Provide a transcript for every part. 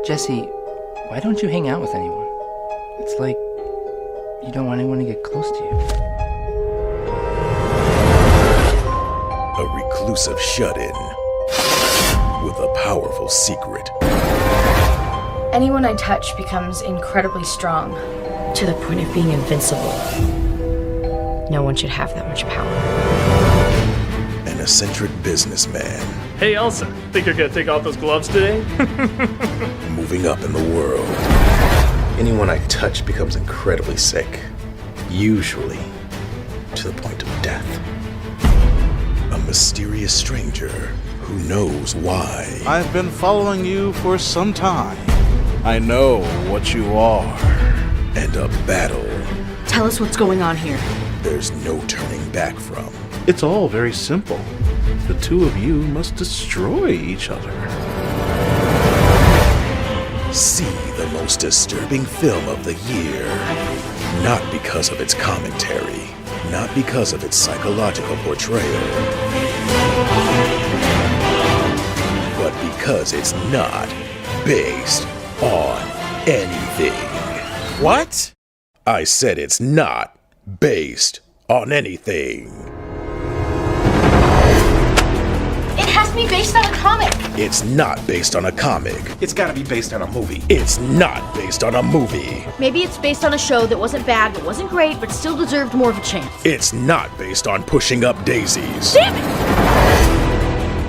Jesse, why don't you hang out with anyone? It's like you don't want anyone to get close to you. A reclusive shut-in with a powerful secret. Anyone I touch becomes incredibly strong, to the point of being invincible. No one should have that much power. An eccentric businessman. Hey Elsa, think you're gonna take off those gloves today? Moving up in the world. Anyone I touch becomes incredibly sick. Usually to the point of death. A mysterious stranger who knows why. I've been following you for some time. I know what you are. And a battle Tell us what's going on here. there's no turning back from. It's all very simple. The two of you must destroy each other. See the most disturbing film of the year. Not because of its commentary, not because of its psychological portrayal, but because it's not based on anything. What? I said it's not based on anything. It has to be based on a comic. It's not based on a comic. It's gotta be based on a movie. It's not based on a movie. Maybe it's based on a show that wasn't bad, but wasn't great, but still deserved more of a chance. It's not based on pushing up daisies. Damn it!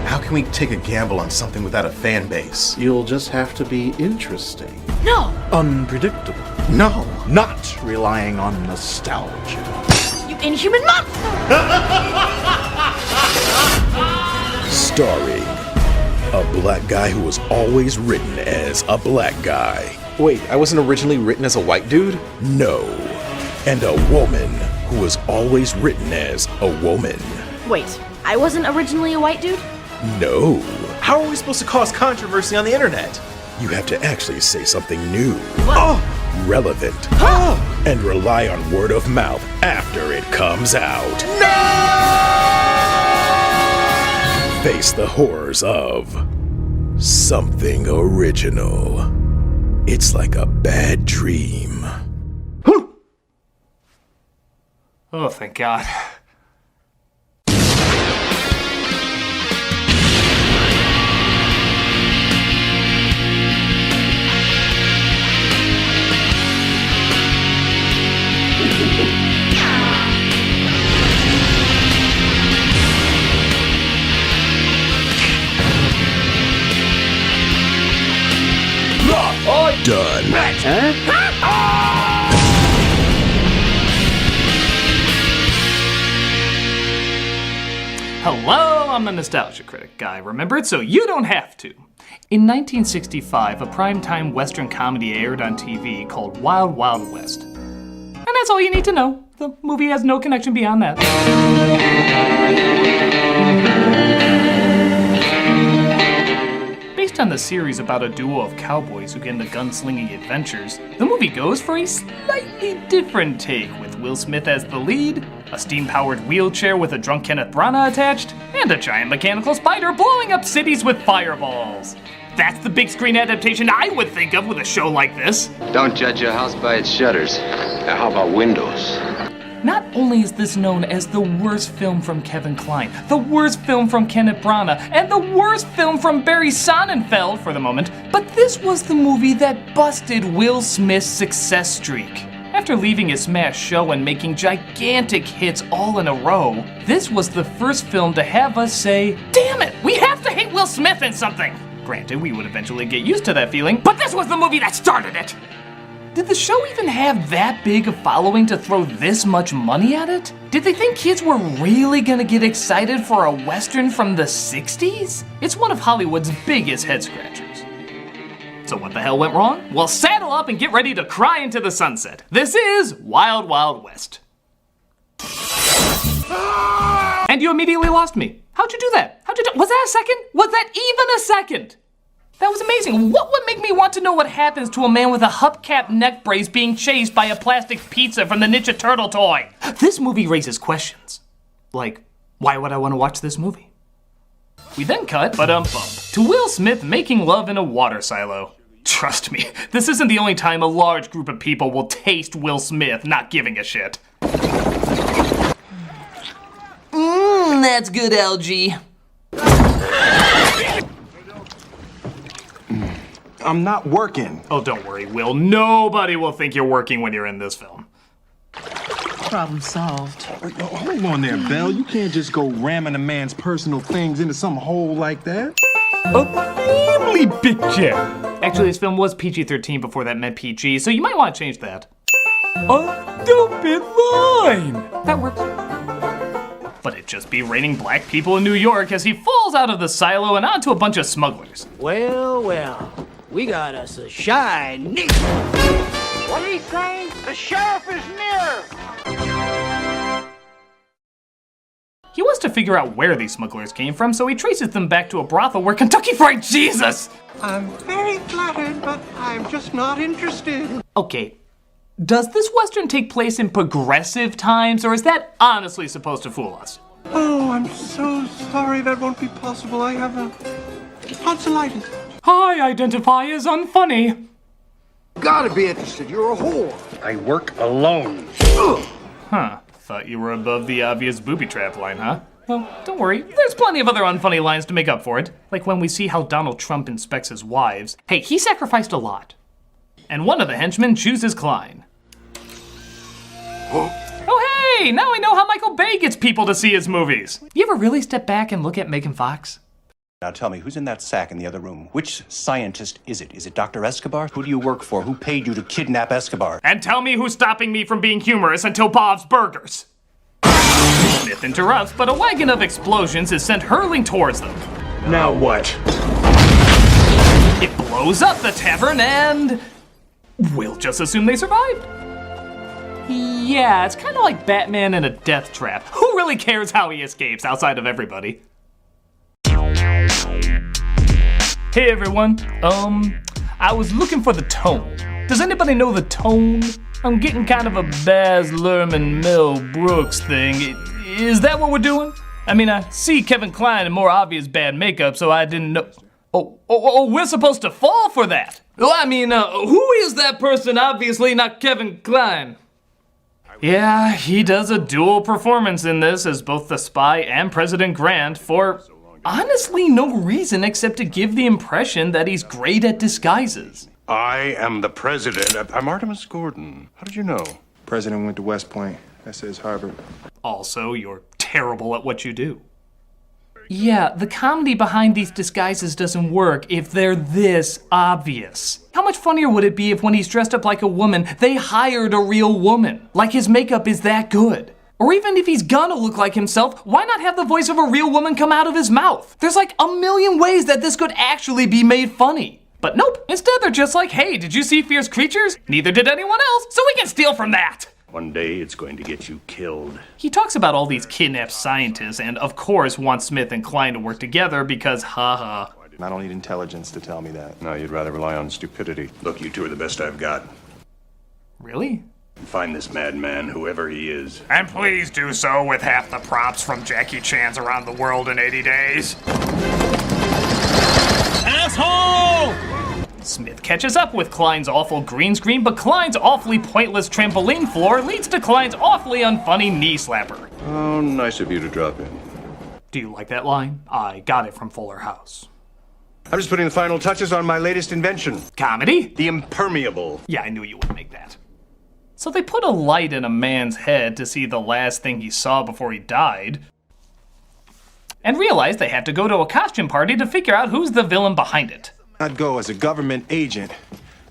How can we take a gamble on something without a fan base? You'll just have to be interesting. No! Unpredictable. No! Not relying on nostalgia. You inhuman monster! Starring a black guy who was always written as a black guy. Wait, I wasn't originally written as a white dude? No. And a woman who was always written as a woman. Wait, I wasn't originally a white dude? No. How are we supposed to cause controversy on the internet? You have to actually say something new, Oh! relevant, Oh! and rely on word of mouth after it comes out. Face the horrors of something original. It's like a bad dream. Oh, thank God. Done. Hello, I'm the Nostalgia Critic guy, remembered so you don't have to. In 1965, a primetime Western comedy aired on TV called Wild Wild West. And that's all you need to know. The movie has no connection beyond that. Based on the series about a duo of cowboys who get into gunslinging adventures, the movie goes for a slightly different take, with Will Smith as the lead, a steam-powered wheelchair with a drunk Kenneth Branagh attached, and a giant mechanical spider blowing up cities with fireballs. That's the big screen adaptation I would think of with a show like this. Don't judge your house by its shutters. Now, how about windows? Not only is this known as the worst film from Kevin Kline, the worst film from Kenneth Branagh, and the worst film from Barry Sonnenfeld for the moment, but this was the movie that busted Will Smith's success streak. After leaving his smash show and making gigantic hits all in a row, this was the first film to have us say, damn it, we have to hate Will Smith in something! Granted, we would eventually get used to that feeling, but this was the movie that started it! Did the show even have that big a following to throw this much money at it? Did they think kids were really gonna get excited for a Western from the 60s? It's one of Hollywood's biggest head scratchers. So what the hell went wrong? Well, saddle up and get ready to cry into the sunset. This is Wild Wild West. And you immediately lost me. How'd you do that? Was that a second? Was that even a second? That was amazing. What would make me want to know what happens to a man with a hubcap neck brace being chased by a plastic pizza from the Ninja Turtle toy? This movie raises questions. Like, why would I want to watch this movie? We then cut, to Will Smith making love in a water silo. Trust me, this isn't the only time a large group of people will taste Will Smith not giving a shit. That's good, LG. I'm not working. Oh, don't worry, Will. Nobody will think you're working when you're in this film. Problem solved. Hold on there, Belle. You can't just go ramming a man's personal things into some hole like that. A family picture! Actually, this film was PG-13 before that meant PG, so you might want to change that. A stupid line! That works. But it'd just be raining black people in New York as he falls out of the silo and onto a bunch of smugglers. Well, we got us a shiny. What are you saying? The sheriff is near! He wants to figure out where these smugglers came from, so he traces them back to a brothel where Kentucky Fried Jesus! I'm very flattered, but I'm just not interested. Okay, does this Western take place in progressive times, or is that honestly supposed to fool us? Oh, I'm so sorry. That won't be possible. I have a tonsillitis. I identify as unfunny. Gotta be interested. You're a whore. I work alone. Huh. Thought you were above the obvious booby trap line, huh? Well, don't worry. There's plenty of other unfunny lines to make up for it. Like when we see how Donald Trump inspects his wives. Hey, he sacrificed a lot. And one of the henchmen chooses Klein. Oh, hey! Now I know how Michael Bay gets people to see his movies. You ever really step back and look at Megan Fox? Now tell me, who's in that sack in the other room? Which scientist is it? Is it Dr. Escobar? Who do you work for? Who paid you to kidnap Escobar? And tell me who's stopping me from being humorous until Bob's Burgers. Smith interrupts, but a wagon of explosions is sent hurling towards them. Now what? It blows up the tavern and... we'll just assume they survived. Yeah, it's kind of like Batman in a death trap. Who really cares how he escapes outside of everybody? Hey everyone, I was looking for the tone. Does anybody know the tone? I'm getting kind of a Baz Luhrmann, Mel Brooks thing. Is that what we're doing? I mean, I see Kevin Kline in more obvious bad makeup, so I didn't know. Oh, we're supposed to fall for that. Oh, I mean, who is that person? Obviously not Kevin Kline. Yeah, he does a dual performance in this as both the spy and President Grant for honestly no reason except to give the impression that he's great at disguises. I am the president. I'm Artemis Gordon. How did you know? President went to West Point. That says Harvard. Also, you're terrible at what you do. Yeah, the comedy behind these disguises doesn't work if they're this obvious. How much funnier would it be if when he's dressed up like a woman, they hired a real woman? Like his makeup is that good. Or even if he's gonna look like himself, why not have the voice of a real woman come out of his mouth? There's like a million ways that this could actually be made funny. But nope, instead they're just like, hey, did you see Fierce Creatures? Neither did anyone else, so we can steal from that. One day it's going to get you killed. He talks about all these kidnapped scientists and of course wants Smith and Klein to work together because haha. I don't need intelligence to tell me that. No, you'd rather rely on stupidity. Look, you two are the best I've got. Really? Find this madman, whoever he is. And please do so with half the props from Jackie Chan's Around the World in 80 Days. Asshole! Smith catches up with Klein's awful green screen, but Klein's awfully pointless trampoline floor leads to Klein's awfully unfunny knee slapper. Oh, nice of you to drop in. Do you like that line? I got it from Fuller House. I'm just putting the final touches on my latest invention. Comedy? The impermeable. Yeah, I knew you would make that. So they put a light in a man's head to see the last thing he saw before he died, and realized they had to go to a costume party to figure out who's the villain behind it. I'd go as a government agent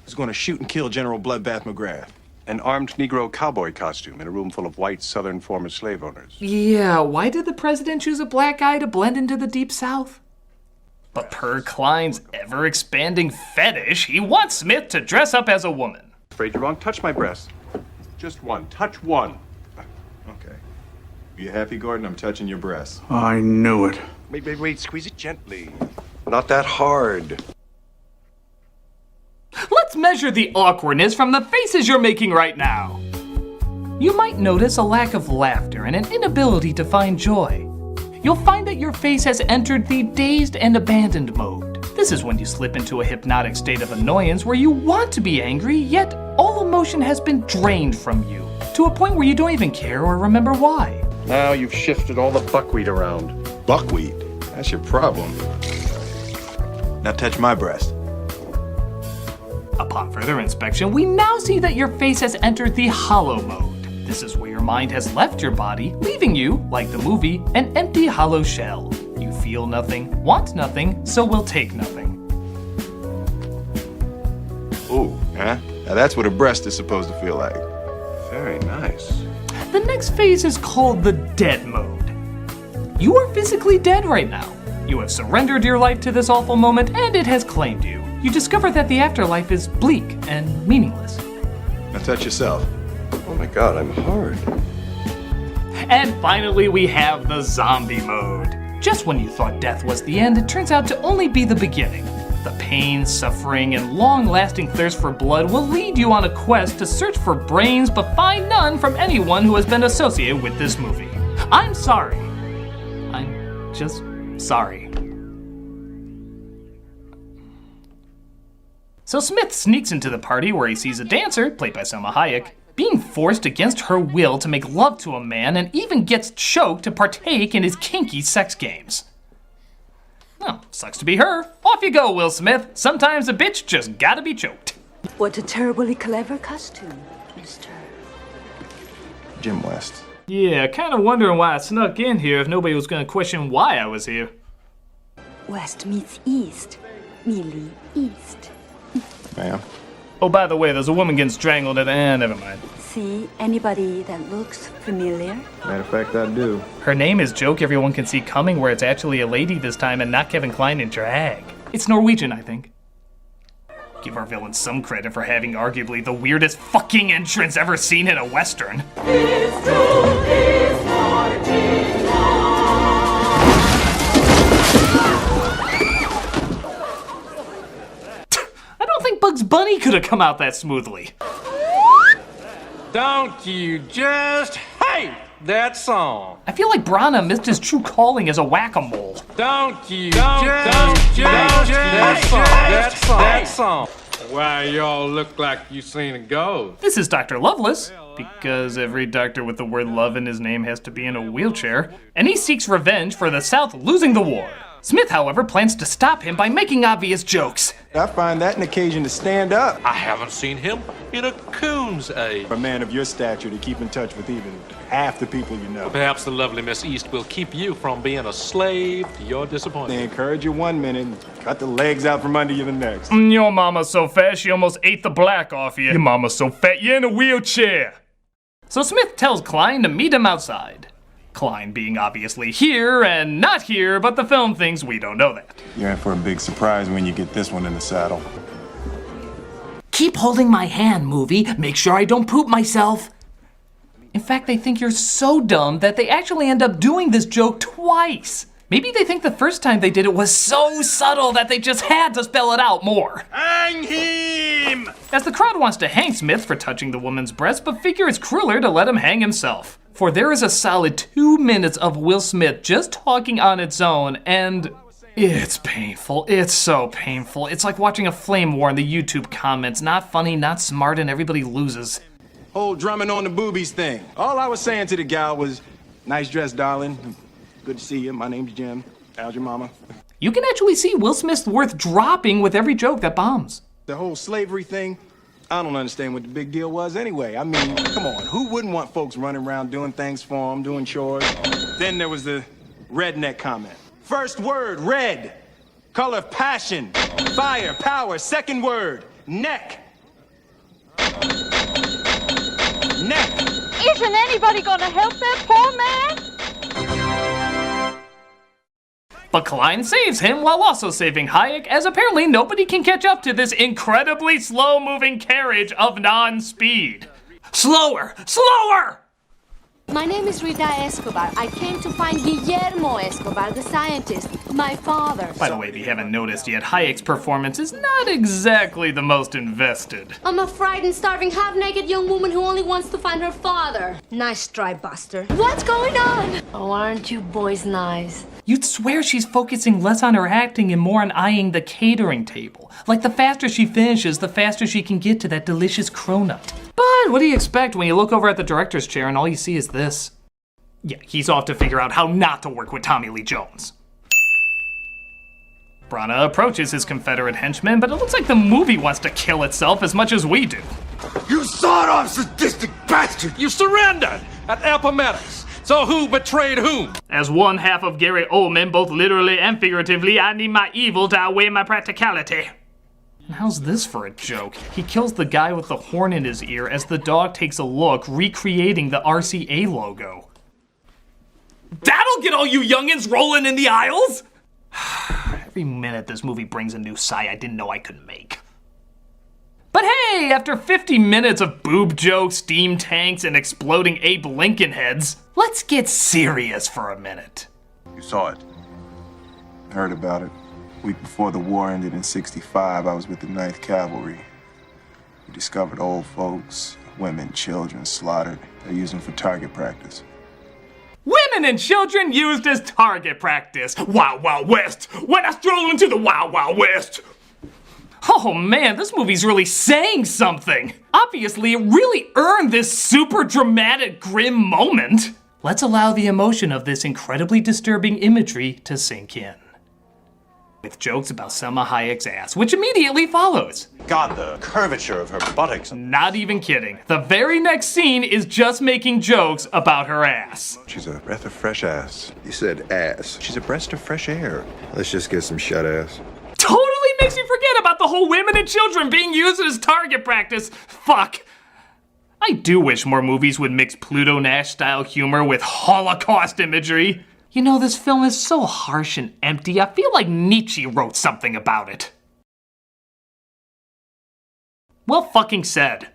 who's going to shoot and kill General Bloodbath McGrath. An armed Negro cowboy costume in a room full of white Southern former slave owners. Yeah, why did the president choose a black guy to blend into the Deep South? But per Klein's ever-expanding fetish, he wants Smith to dress up as a woman. Afraid you're wrong. Touch my breast. Just one. Touch one. Okay. You happy, Gordon? I'm touching your breast. I knew it. Wait. Squeeze it gently. Not that hard. Let's measure the awkwardness from the faces you're making right now. You might notice a lack of laughter and an inability to find joy. You'll find that your face has entered the dazed and abandoned mode. This is when you slip into a hypnotic state of annoyance where you want to be angry, yet all emotion has been drained from you, to a point where you don't even care or remember why. Now you've shifted all the buckwheat around. Buckwheat? That's your problem. Now touch my breast. Upon further inspection, we now see that your face has entered the hollow mode. This is where your mind has left your body, leaving you, like the movie, an empty hollow shell. You feel nothing, want nothing, so will take nothing. Ooh, huh? Now that's what a breast is supposed to feel like. Very nice. The next phase is called the dead mode. You are physically dead right now. You have surrendered your life to this awful moment, and it has claimed you. You discover that the afterlife is bleak and meaningless. Now touch yourself. Oh my god, I'm hard. And finally, we have the zombie mode. Just when you thought death was the end, it turns out to only be the beginning. The pain, suffering, and long-lasting thirst for blood will lead you on a quest to search for brains, but find none from anyone who has been associated with this movie. I'm sorry. I'm just sorry. So Smith sneaks into the party where he sees a dancer, played by Selma Hayek, being forced against her will to make love to a man and even gets choked to partake in his kinky sex games. Well, sucks to be her. Off you go, Will Smith. Sometimes a bitch just gotta be choked. What a terribly clever costume, Mr. Jim West. Yeah, kinda wondering why I snuck in here if nobody was gonna question why I was here. West meets East. Merely East. Ma'am. Oh, by the way, there's a woman getting strangled at the end. Never mind. See anybody that looks familiar? Matter of fact, I do. Her name is Joke Everyone Can See Coming, where it's actually a lady this time and not Kevin Kline in drag. It's Norwegian, I think. Give our villain some credit for having arguably the weirdest fucking entrance ever seen in a Western. I don't think Bugs Bunny could have come out that smoothly. Don't you just hate that song? I feel like Brana missed his true calling as a whack-a-mole. Don't you just hate that song? Why, y'all look like you seen a ghost. This is Dr. Loveless, because every doctor with the word love in his name has to be in a wheelchair, and he seeks revenge for the South losing the war. Smith, however, plans to stop him by making obvious jokes. I find that an occasion to stand up. I haven't seen him in a coon's age. For a man of your stature to keep in touch with even half the people you know. Perhaps the lovely Miss East will keep you from being a slave to your disappointment. They encourage you one minute and cut the legs out from under you the next. Your mama's so fat she almost ate the black off you. Your mama's so fat you're in a wheelchair. So Smith tells Kline to meet him outside. Kline being obviously here and not here, but the film thinks we don't know that. You're in for a big surprise when you get this one in the saddle. Keep holding my hand, movie. Make sure I don't poop myself. In fact, they think you're so dumb that they actually end up doing this joke twice. Maybe they think the first time they did it was so subtle that they just had to spell it out more. Hang him! As the crowd wants to hang Smith for touching the woman's breast, but figure it's crueler to let him hang himself. For there is a solid 2 minutes of Will Smith just talking on its own, and it's painful. It's so painful. It's like watching a flame war in the YouTube comments. Not funny, not smart, and everybody loses. Whole drumming on the boobies thing. All I was saying to the gal was, nice dress, darling. Good to see you. My name's Jim. How's your mama? You can actually see Will Smith's worth dropping with every joke that bombs. The whole slavery thing, I don't understand what the big deal was anyway. I mean, come on, who wouldn't want folks running around doing things for them, doing chores? Then there was the redneck comment. First word, red. Color of passion. Fire, power. Second word, neck. Neck. Isn't anybody gonna help that poor man? But Kline saves him while also saving Hayek, as apparently nobody can catch up to this incredibly slow-moving carriage of non-speed. Slower! Slower! My name is Rita Escobar. I came to find Guillermo Escobar, the scientist, my father. By the way, if you haven't noticed yet, Hayek's performance is not exactly the most invested. I'm a frightened, starving, half-naked young woman who only wants to find her father. Nice try, Buster. What's going on? Oh, aren't you boys nice? You'd swear she's focusing less on her acting and more on eyeing the catering table. Like the faster she finishes, the faster she can get to that delicious cronut. But what do you expect when you look over at the director's chair and all you see is this? Yeah, he's off to figure out how not to work with Tommy Lee Jones. Branagh approaches his Confederate henchman, but it looks like the movie wants to kill itself as much as we do. You sawed-off sadistic bastard! You surrendered at Appomattox. So who betrayed whom? As one half of Gary Oldman, both literally and figuratively, I need my evil to outweigh my practicality. And how's this for a joke? He kills the guy with the horn in his ear as the dog takes a look, recreating the RCA logo. That'll get all you youngins rolling in the aisles! Every minute this movie brings a new sigh I didn't know I could make. But hey, after 50 minutes of boob jokes, steam tanks, and exploding Abe Lincoln heads, let's get serious for a minute. You saw it. I heard about it. Week before the war ended in '65, I was with the 9th Cavalry. We discovered old folks, women, children slaughtered. They're using for target practice. Women and children used as target practice. Wild, Wild West. When I stroll into the Wild, Wild West. Oh man, this movie's really saying something. Obviously, it really earned this super dramatic, grim moment. Let's allow the emotion of this incredibly disturbing imagery to sink in. With jokes about Selma Hayek's ass, which immediately follows. God, the curvature of her buttocks. Not even kidding. The very next scene is just making jokes about her ass. She's a breath of fresh ass. You said ass. She's a breath of fresh air. Let's just get some shut ass. Totally makes you forget about the whole women and children being used as target practice. Fuck. I do wish more movies would mix Pluto Nash-style humor with Holocaust imagery. You know, this film is so harsh and empty, I feel like Nietzsche wrote something about it. Well fucking said.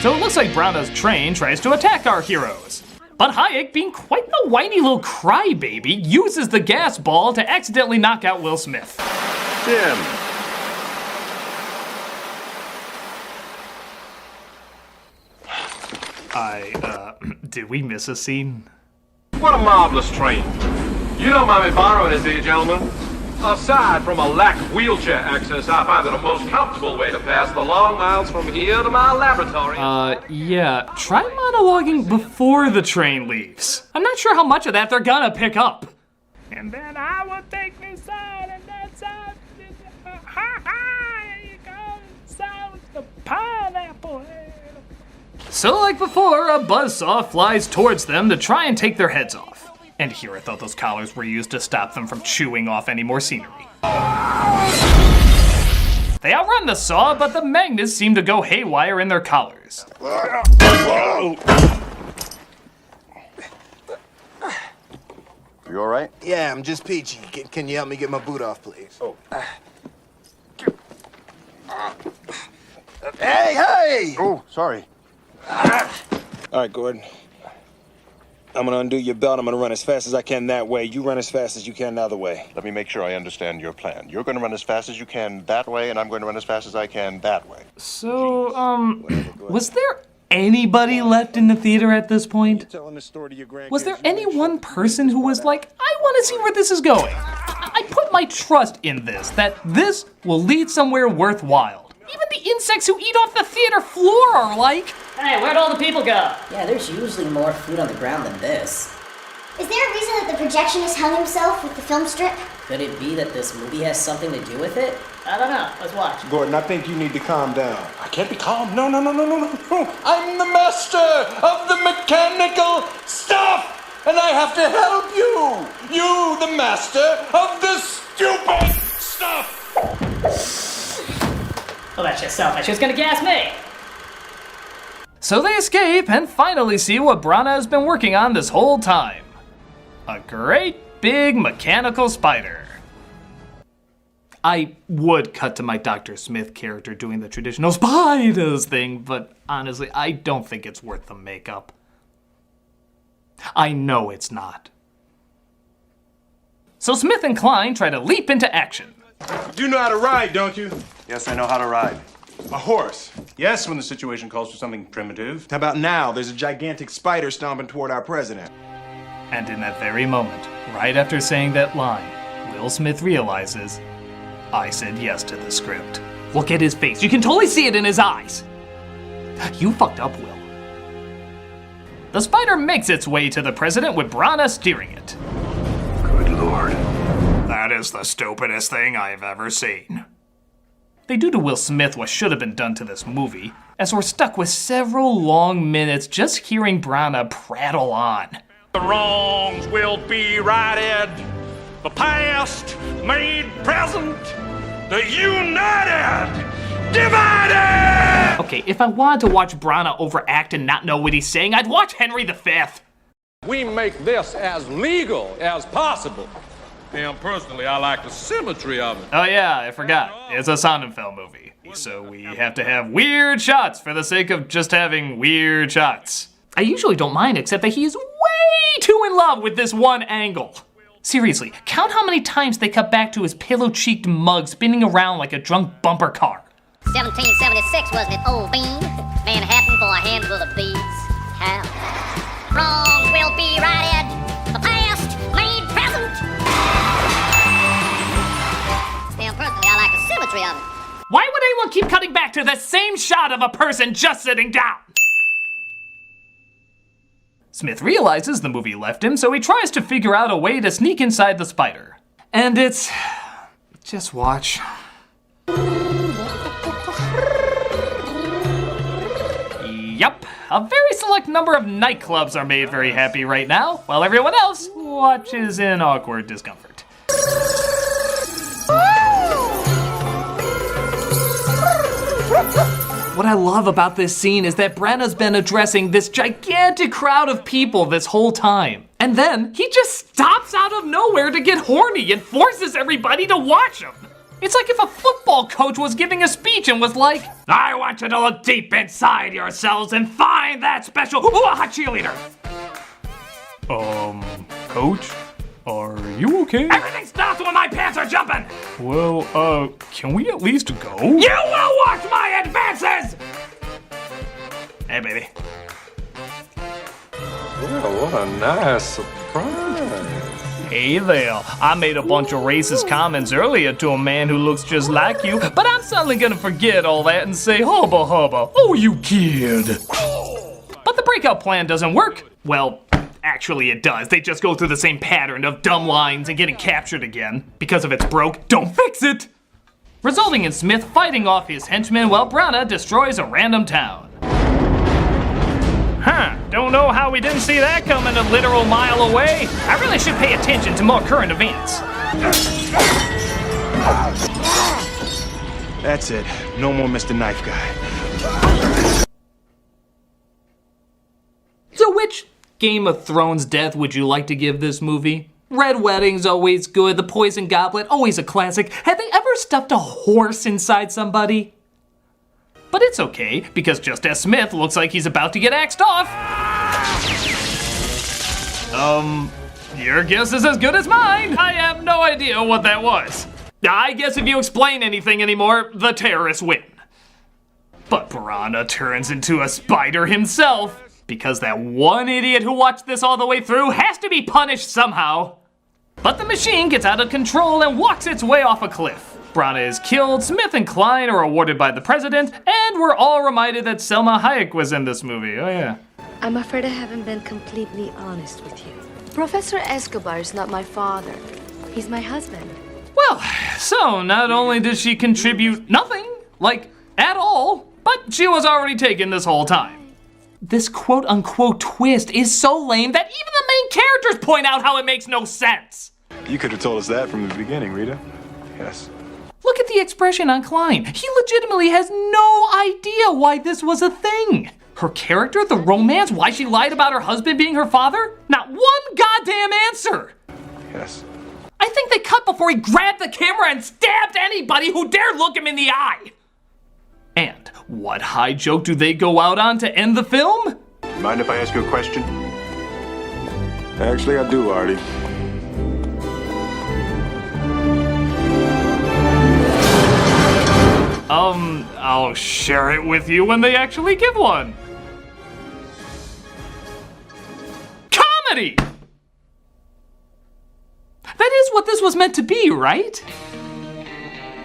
So it looks like Branagh's train tries to attack our heroes. But Hayek, being quite the whiny little crybaby, uses the gas ball to accidentally knock out Will Smith. Jim. Did we miss a scene? What a marvelous train. You don't mind me borrowing it, do you, gentlemen? Aside from a lack of wheelchair access, I find it a most comfortable way to pass the long miles from here to my laboratory. Yeah. Try monologuing before the train leaves. I'm not sure how much of that they're gonna pick up. And then I will take this side and that side. Here you go. Sounds the pineapple. So like before, a buzzsaw flies towards them to try and take their heads off. And here I thought those collars were used to stop them from chewing off any more scenery. They outrun the saw, but the magnets seem to go haywire in their collars. You all right? Yeah, I'm just peachy. Can you help me get my boot off, please? Oh. Hey! Oh, sorry. All right, Gordon. I'm gonna undo your belt. I'm gonna run as fast as I can that way. You run as fast as you can the other way. Let me make sure I understand your plan. You're going to run as fast as you can that way, and I'm going to run as fast as I can that way. So, was there anybody left in the theater at this point? Was there any one person who was like, I want to see where this is going? I put my trust in this, that this will lead somewhere worthwhile. Even the insects who eat off the theater floor are like, hey, where'd all the people go? Yeah, there's usually more food on the ground than this. Is there a reason that the projectionist hung himself with the film strip? Could it be that this movie has something to do with it? I don't know. Let's watch. Gordon, I think you need to calm down. I can't be calm. No. I'm the master of the mechanical stuff, and I have to help you. You, the master of the stupid stuff. Well, that just sounds like she was gonna gas me. So they escape and finally see what Branagh has been working on this whole time. A great big mechanical spider. I would cut to my Dr. Smith character doing the traditional spiders thing, but honestly, I don't think it's worth the makeup. I know it's not. So Smith and Klein try to leap into action. You know how to ride, don't you? Yes, I know how to ride. A horse. Yes, when the situation calls for something primitive. How about now? There's a gigantic spider stomping toward our president. And in that very moment, right after saying that line, Will Smith realizes, I said yes to the script. Look at his face. You can totally see it in his eyes. You fucked up, Will. The spider makes its way to the president with Brana steering it. Good Lord. That is the stupidest thing I've ever seen. They do to Will Smith what should have been done to this movie, as we're stuck with several long minutes just hearing Brana prattle on. The wrongs will be righted, the past made present, the united divided! Okay, if I wanted to watch Brana overact and not know what he's saying, I'd watch Henry V. We make this as legal as possible. And personally, I like the symmetry of it. Oh yeah, I forgot. It's a Sonnenfeld movie, so we have to have weird shots for the sake of just having weird shots. I usually don't mind, except that he's way too in love with this one angle. Seriously, count how many times they cut back to his pillow-cheeked mug spinning around like a drunk bumper car. 1776, wasn't it, old bean? Manhattan for a handful of beads. How? Wrong will be righted. The past made present. Still, personally, I like the symmetry of it. Why would anyone keep cutting back to the same shot of a person just sitting down? Smith realizes the movie left him, so he tries to figure out a way to sneak inside the spider. And it's... just watch. Yup, a very select number of nightclubs are made very happy right now, while everyone else watches in awkward discomfort. What I love about this scene is that Brana's been addressing this gigantic crowd of people this whole time. And then he just stops out of nowhere to get horny and forces everybody to watch him. It's like if a football coach was giving a speech and was like, I want you to look deep inside yourselves and find that special cheerleader. Coach? Are you okay? Everything stops when my pants are jumping! Well, can we at least go? You will watch my advances! Hey, baby. Well, what a nice surprise. Hey there, I made a bunch of racist comments earlier to a man who looks just like you, but I'm suddenly gonna forget all that and say hubba hubba, oh you kid. But the breakout plan doesn't work. Well, actually it does. They just go through the same pattern of dumb lines and getting captured again. Because if it's broke, don't fix it! Resulting in Smith fighting off his henchmen while Brana destroys a random town. Huh, don't know how we didn't see that coming a literal mile away. I really should pay attention to more current events. That's it. No more Mr. Knife Guy. So which Game of Thrones death would you like to give this movie? Red Wedding's always good, The Poison Goblet, always a classic. Have they ever stuffed a horse inside somebody? But it's okay, because just as Smith looks like he's about to get axed off. Your guess is as good as mine. I have no idea what that was. I guess if you explain anything anymore, the terrorists win. But Brana turns into a spider himself, because that one idiot who watched this all the way through has to be punished somehow. But the machine gets out of control and walks its way off a cliff. Brana is killed, Smith and Klein are awarded by the president, and we're all reminded that Selma Hayek was in this movie, oh yeah. I'm afraid I haven't been completely honest with you. Professor Escobar is not my father. He's my husband. Well, so not only did she contribute nothing, like at all, but she was already taken this whole time. This quote-unquote twist is so lame that even the main characters point out how it makes no sense. You could have told us that from the beginning, Rita. Yes. Look at the expression on Klein. He legitimately has no idea why this was a thing. Her character, the romance, why she lied about her husband being her father? Not one goddamn answer. Yes. I think they cut before he grabbed the camera and stabbed anybody who dared look him in the eye. And what high joke do they go out on to end the film? Mind if I ask you a question? Actually, I do, Artie. I'll share it with you when they actually give one. Comedy! That is what this was meant to be, right?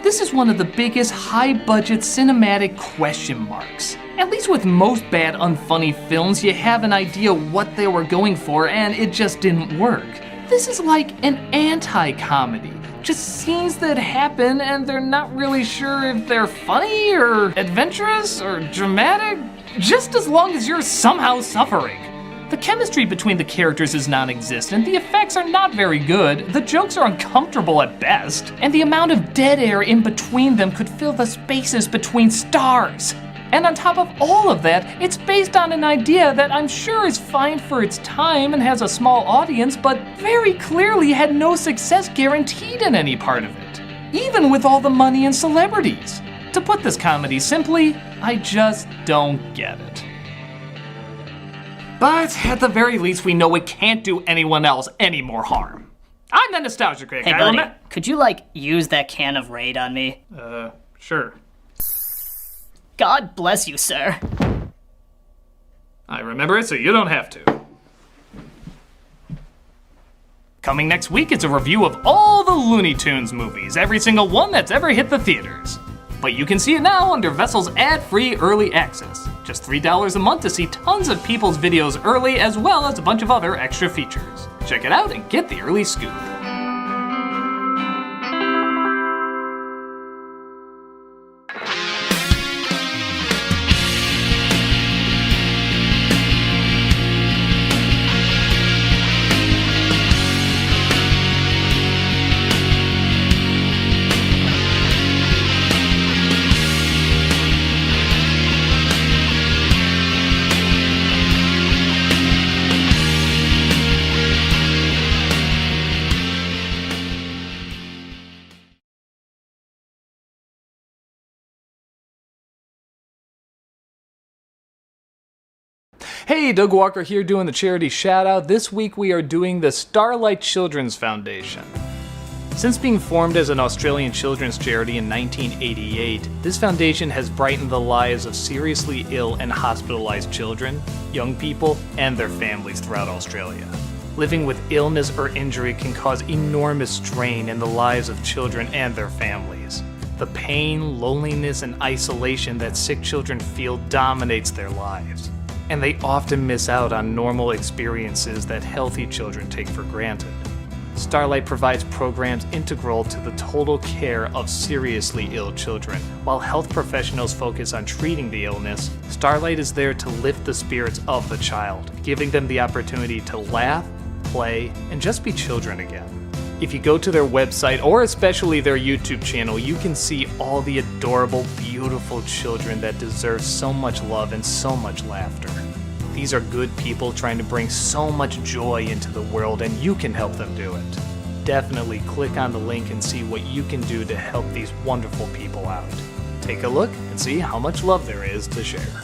This is one of the biggest high-budget cinematic question marks. At least with most bad, unfunny films, you have an idea what they were going for and it just didn't work. This is like an anti-comedy. Just scenes that happen and they're not really sure if they're funny or adventurous or dramatic, just as long as you're somehow suffering. The chemistry between the characters is non-existent, the effects are not very good, the jokes are uncomfortable at best, and the amount of dead air in between them could fill the spaces between stars. And on top of all of that, it's based on an idea that I'm sure is fine for its time and has a small audience, but very clearly had no success guaranteed in any part of it, even with all the money and celebrities. To put this comedy simply, I just don't get it. But at the very least, we know it can't do anyone else any more harm. I'm the Nostalgia Critic. Hey, buddy, could you, use that can of Raid on me? Sure. God bless you, sir. I remember it, so you don't have to. Coming next week, it's a review of all the Looney Tunes movies, every single one that's ever hit the theaters. But you can see it now under Vessel's ad-free early access. Just $3 a month to see tons of people's videos early, as well as a bunch of other extra features. Check it out and get the early scoop. Hey, Doug Walker here doing the charity shout out. This week we are doing the Starlight Children's Foundation. Since being formed as an Australian children's charity in 1988, this foundation has brightened the lives of seriously ill and hospitalized children, young people, and their families throughout Australia. Living with illness or injury can cause enormous strain in the lives of children and their families. The pain, loneliness, and isolation that sick children feel dominates their lives, and they often miss out on normal experiences that healthy children take for granted. Starlight provides programs integral to the total care of seriously ill children. While health professionals focus on treating the illness, Starlight is there to lift the spirits of the child, giving them the opportunity to laugh, play, and just be children again. If you go to their website, or especially their YouTube channel, you can see all the adorable, beautiful children that deserve so much love and so much laughter. These are good people trying to bring so much joy into the world, and you can help them do it. Definitely click on the link and see what you can do to help these wonderful people out. Take a look and see how much love there is to share.